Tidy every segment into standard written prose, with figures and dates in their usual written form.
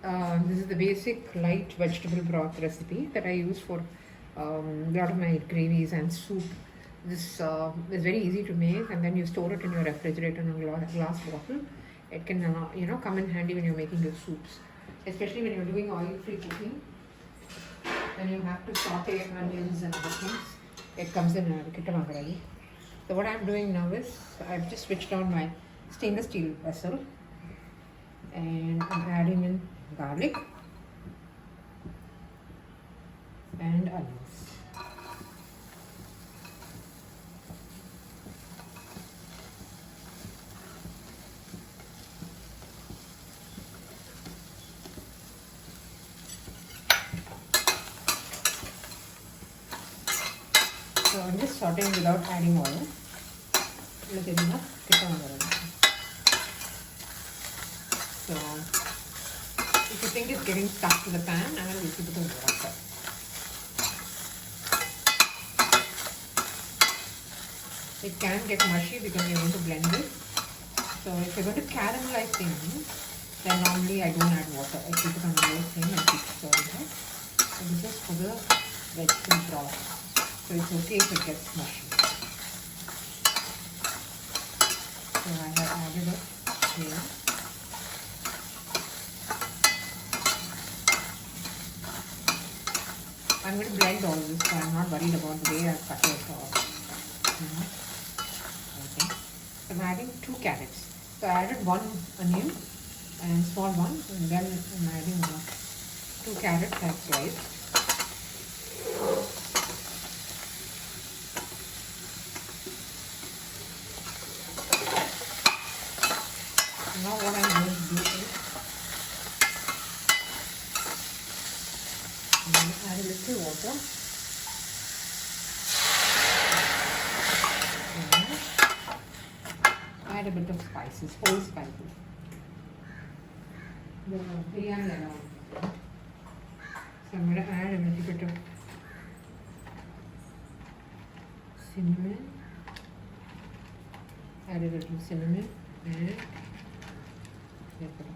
This is the basic light vegetable broth recipe that I use for a lot of my gravies and soup. This is very easy to make, and then you store it in your refrigerator in a glass bottle. It can come in handy when you're making your soups, especially when you're doing oil-free cooking. Then you have to saute onions and other things. It comes in a kit already. So what I'm doing now is I've just switched on my stainless steel vessel, and I'm adding in garlic and onions. So I'm just sauteing without adding oil. Look at enough. So if you think it's getting stuck to the pan, I will use a bit of water. It can get mushy because you're going to blend it. So if you're going to caramelize things, then normally I don't add water. I keep it on the low flame and keep it stirring it. So this is for the vegetable broth. So it's okay if it gets mushy. So I have added it here. I'm going to blend all this, so I'm not worried about the way I cut it off. Okay. So I'm adding 2 carrots. So I added 1 onion and small one, and then I'm adding 2 carrots that's sliced. Now what I'm going to do is I'm going to add a little water and add a bit of spices, whole spices. The biryani alone. So I'm going to add a little bit of cinnamon, add a little cinnamon and pepper.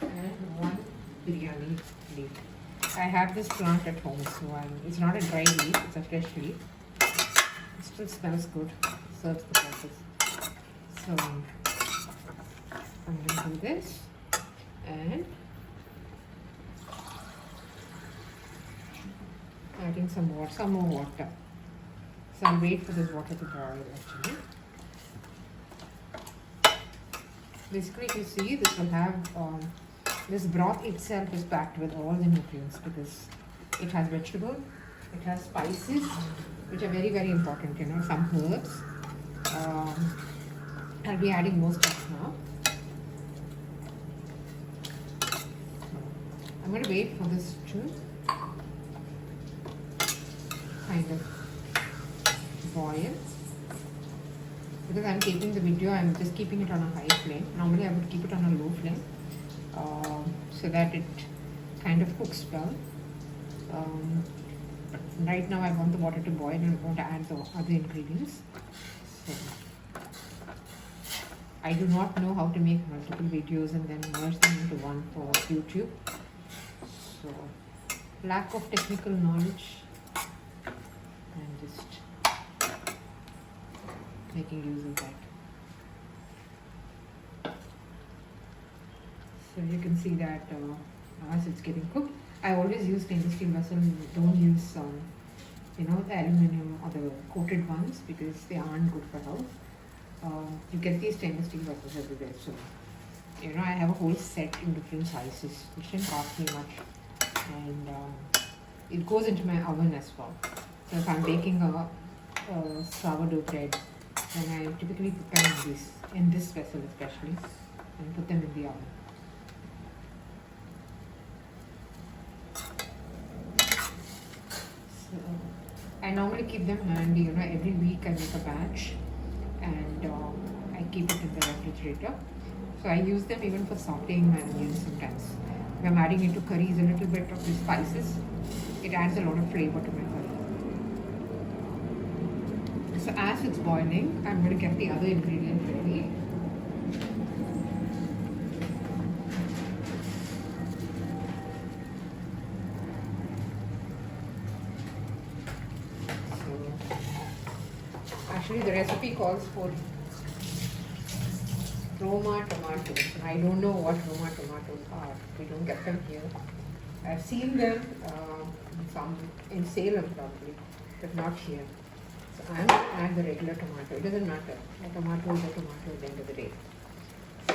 And 1 biryani leaf. I have this plant at home, so it's not a dry leaf, it's a fresh leaf. It still smells good, serves the purpose. So I'm going to do this and adding some more water. So I'll wait for this water to boil actually. Basically, you see, this will have this broth itself is packed with all the nutrients because it has vegetable, it has spices, which are very, very important. Some herbs. I'll be adding more stuff now. I'm going to wait for this to kind of boil. Because I'm taping the video, I'm just keeping it on a high flame. Normally I would keep it on a low flame so that it kind of cooks well. But right now I want the water to boil and I want to add the other ingredients. So I do not know how to make multiple videos and then merge them into one for YouTube. So lack of technical knowledge and just making use of that. So you can see that as it's getting cooked, I always use stainless steel vessel. Don't use the aluminum or the coated ones because they aren't good for health. You get these stainless steel vessels everywhere. So I have a whole set in different sizes, which didn't cost me much, and it goes into my oven as well. So if I'm baking a sourdough bread, then I typically put them in this vessel especially, and put them in the oven. So I normally keep them handy. Every week I make a batch, and I keep it in the refrigerator. So I use them even for sauteing my onions sometimes. If I'm adding into curries a little bit of the spices, it adds a lot of flavor to my curry. So as it's boiling, I'm going to get the other ingredient ready. recipe calls for Roma tomatoes. I don't know what Roma tomatoes are. We don't get them here. I've seen them some in Salem probably, but not here. So I'm going to add the regular tomato. It doesn't matter. A tomato is a tomato at the end of the day. So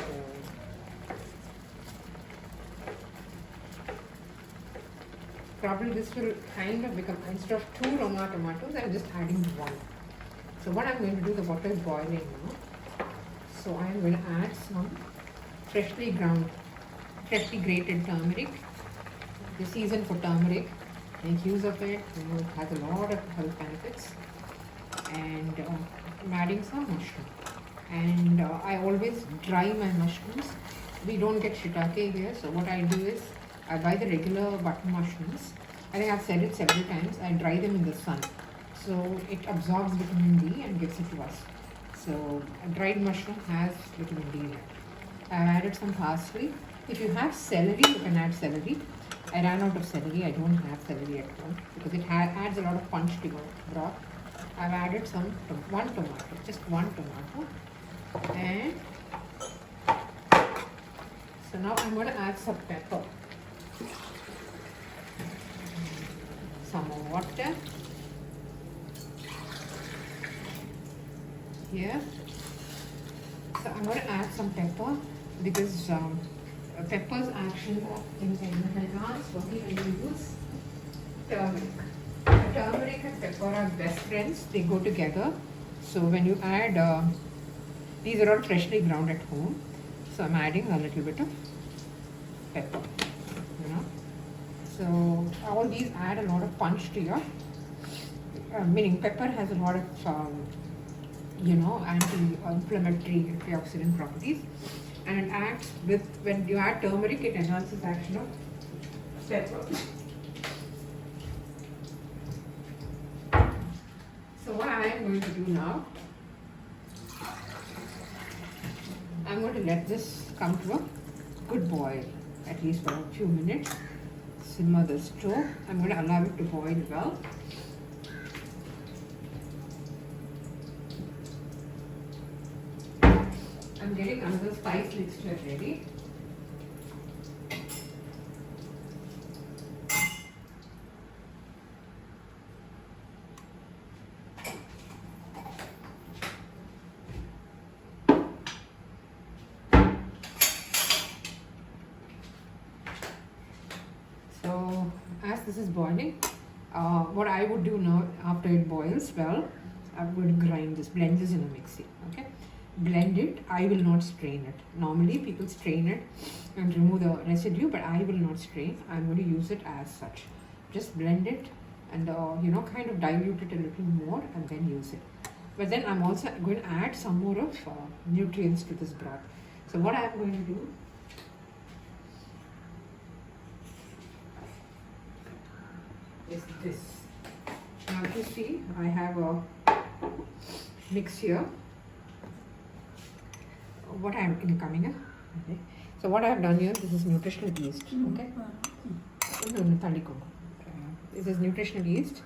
probably this will kind of become, instead of 2 Roma tomatoes, I'm just adding 1. So what I'm going to do, the water is boiling now. So I'm going to add some freshly grated turmeric. The season for turmeric, make use of it. You know, it has a lot of health benefits. And I'm adding some mushroom. And I always dry my mushrooms. We don't get shiitake here, so what I do is I buy the regular button mushrooms. I think I've said it several times. I dry them in the sun, so it absorbs vitamin D and gives it to us. So a dried mushroom has vitamin D in it. I've added some parsley. If you have celery, you can add celery. I ran out of celery. I don't have celery at home because it adds a lot of punch to your broth. I've added one tomato, just one tomato, and so now I'm going to add some pepper, some more water here. So I'm going to add some pepper because pepper's action in enhance what we use turmeric. Turmeric and pepper are best friends. They go together. So when you add, these are all freshly ground at home. So I'm adding a little bit of pepper. You know, so all these add a lot of punch to your. Meaning pepper has a lot of anti-inflammatory, antioxidant properties, and it acts with, when you add turmeric, it enhances action of pepper. So what I am going to do now, I'm going to let this come to a good boil, at least for a few minutes. Simmer the stove. I'm going to allow it to boil well. I'm getting another spice mixture ready. So as this is boiling, what I would do now after it boils well, I'm going to blend this in a mixie. Okay, blend it. I will not strain it. Normally people strain it and remove the residue, but I will not strain. I'm going to use it as such. Just blend it and kind of dilute it a little more and then use it. But then I'm also going to add some more of nutrients to this broth. So what I'm going to do, is this. Now you see I have a mix here. What I'm coming up. Okay. So what I have done here, this is nutritional yeast. Okay. This is nutritional yeast.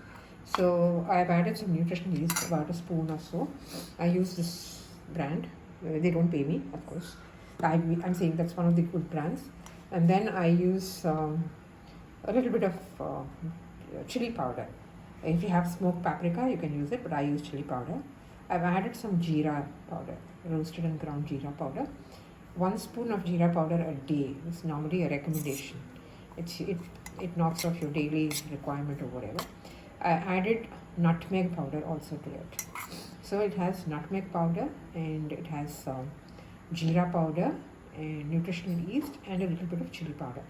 So I've added some nutritional yeast, about a spoon or so. I use this brand. They don't pay me, of course. I'm saying that's one of the good brands. And then I use a little bit of chili powder. If you have smoked paprika, you can use it, but I use chili powder. I've added some jeera powder, roasted and ground jeera powder. 1 spoon of jeera powder a day is normally a recommendation. It knocks off your daily requirement or whatever. I added nutmeg powder also to it. So it has nutmeg powder and it has jeera powder and nutritional yeast and a little bit of chili powder.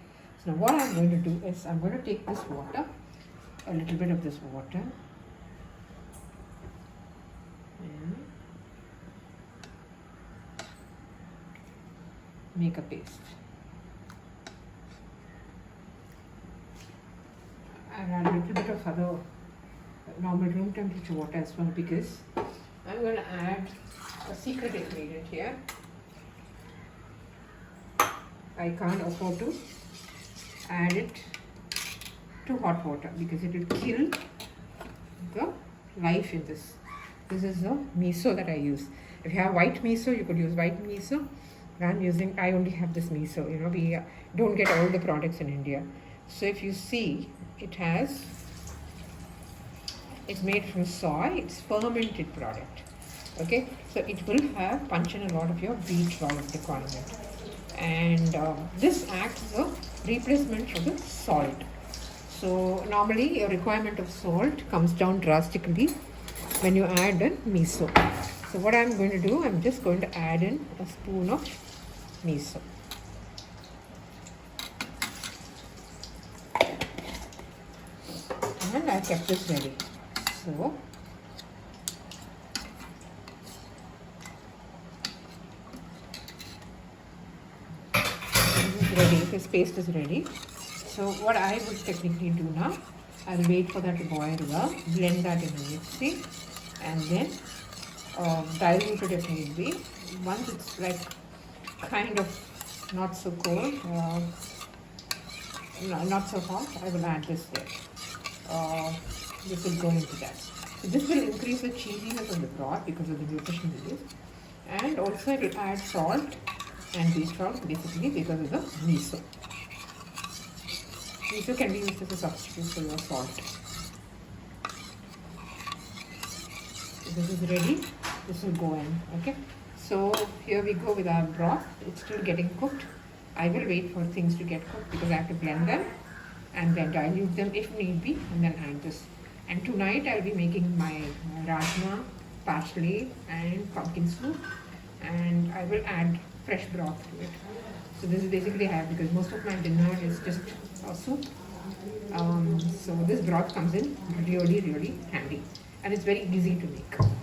So now what I'm going to do is I'm going to take this water, a little bit of this water, and make a paste. And add a little bit of other normal room temperature water as well, because I'm going to add a secret ingredient here. I can't afford to add it to hot water because it will kill the life in this This is the miso that I use. If you have white miso, you could use white miso. I only have this miso. We don't get all the products in India. So if you see, it's made from soy. It's fermented product. Okay, so it will have punch in a lot of your B12 requirement. And this acts as a replacement for the salt. So normally your requirement of salt comes down drastically when you add in miso. So what I'm going to do, I'm just going to add in a spoon of miso. And I kept this ready. So this is ready, this paste is ready. So what I would technically do now, I'll wait for that to boil well, blend that in a mixie, and then dilute it if need be. Once it's like kind of not so cold, not so hot, I will add this there. This will go into that. So this will increase the cheesiness of the broth because of the nutrition values, and also it will add salt and B12 basically because of the miso. Miso can be used as a substitute for your salt. This is ready. This will go in. Okay. So here we go with our broth. It's still getting cooked. I will wait for things to get cooked because I have to blend them and then dilute them if need be, and then add this. And tonight I'll be making my rajma, parsley and pumpkin soup, and I will add fresh broth to it. So this is basically I have, because most of my dinner is just soup. So this broth comes in really, really handy, and it's very easy to make.